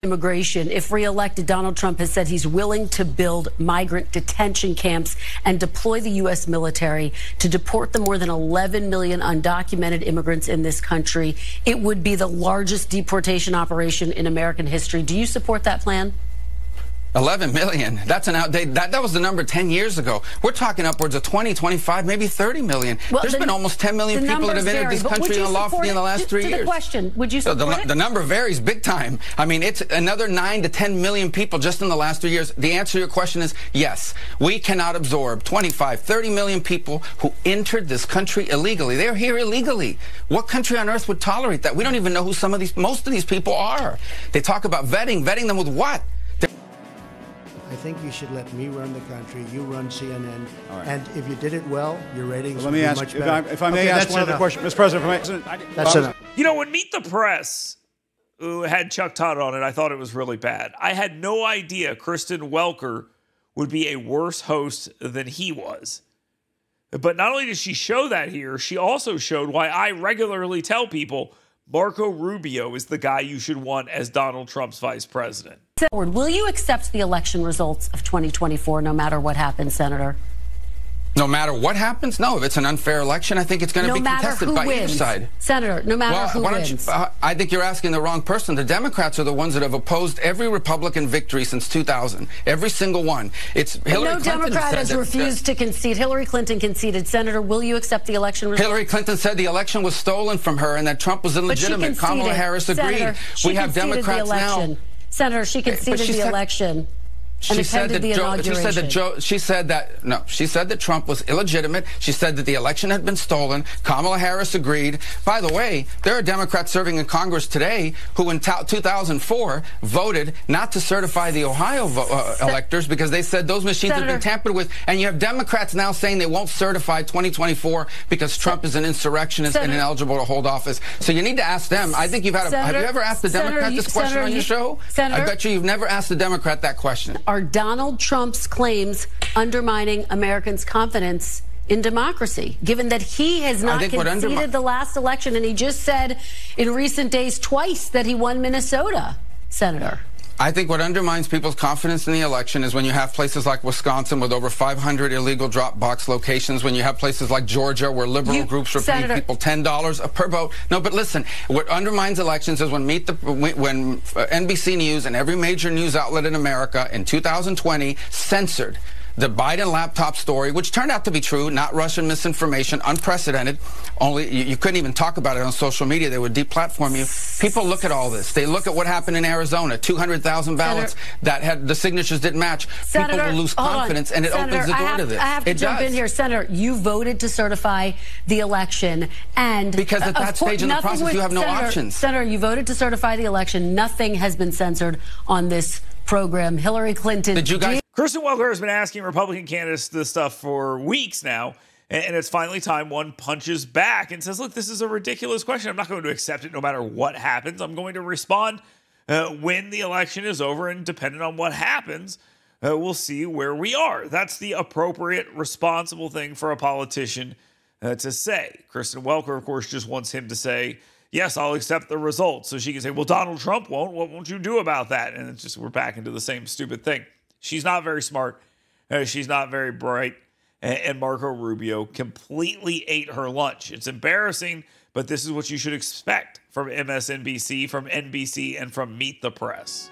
Immigration. If reelected, Donald Trump has said he's willing to build migrant detention camps and deploy the U.S. military to deport the more than 11 million undocumented immigrants in this country. It would be the largest deportation operation in American history. Do you support that plan? 11 million. That's an outdated. That was the number 10 years ago. We're talking upwards of 20, 25, maybe 30 million. Well, there's been almost 10 million people that have entered this country unlawfully in the last 3 years. To the question, would you support it? The number varies big time. I mean, it's another 9 to 10 million people just in the last 3 years. The answer to your question is yes. We cannot absorb 25, 30 million people who entered this country illegally. They're here illegally. What country on earth would tolerate that? We don't even know who most of these people are. They talk about vetting them with what? I think you should let me run the country. You run CNN. Right. And if you did it well, your ratings would be much better. If I may ask one other question, Mr. President, that's enough. You know, when Meet the Press had Chuck Todd on it, I thought it was really bad. I had no idea Kristen Welker would be a worse host than he was. But not only did she show that here, she also showed why I regularly tell people Marco Rubio is the guy you should want as Donald Trump's vice president. Will you accept the election results of 2024 no matter what happens, Senator? No matter what happens? No, if it's an unfair election, I think it's going to be contested by either side. Senator, no matter who wins. I think you're asking the wrong person. The Democrats are the ones that have opposed every Republican victory since 2000. Every single one. It's Hillary Clinton. No Democrat has refused to concede. Hillary Clinton conceded. Senator, will you accept the election results? Hillary Clinton said the election was stolen from her and that Trump was illegitimate. Kamala Harris agreed. Senator, we have Democrats now. Senator, she conceded the election. She said that Trump was illegitimate. She said that the election had been stolen. Kamala Harris agreed. By the way, there are Democrats serving in Congress today who in 2004 voted not to certify the Ohio electors because they said those machines had been tampered with. And you have Democrats now saying they won't certify 2024 because Trump is an insurrectionist and ineligible to hold office. So you need to ask them. I think have you ever asked a Democrat this question on your show? I bet you've never asked a Democrat that question. Are Donald Trump's claims undermining Americans' confidence in democracy, given that he has not conceded the last election, and he just said in recent days twice that he won Minnesota, Senator? I think what undermines people's confidence in the election is when you have places like Wisconsin with over 500 illegal drop box locations, when you have places like Georgia where liberal groups are paying people $10 per vote. No, but listen, what undermines elections is when NBC News and every major news outlet in America in 2020 censored the Biden laptop story, which turned out to be true, not Russian misinformation, unprecedented. Only you couldn't even talk about it on social media. They would deplatform you. People look at all this. They look at what happened in Arizona, 200,000 ballots that had the signatures didn't match. People will lose confidence, and it opens the door to this. I have to jump in here. Senator, you voted to certify the election, and because at that stage in the process, you have no options. Senator, you voted to certify the election. Nothing has been censored on this program. Hillary Clinton. Did you guys? Kristen Welker has been asking Republican candidates this stuff for weeks now, and it's finally time one punches back and says, look, this is a ridiculous question. I'm not going to accept it no matter what happens. I'm going to respond when the election is over, and depending on what happens, we'll see where we are. That's the appropriate, responsible thing for a politician to say. Kristen Welker, of course, just wants him to say, yes, I'll accept the results. So she can say, well, Donald Trump won't. What won't you do about that? And it's just we're back into the same stupid thing. She's not very smart. She's not very bright. And Marco Rubio completely ate her lunch. It's embarrassing, but this is what you should expect from MSNBC, from NBC, and from Meet the Press.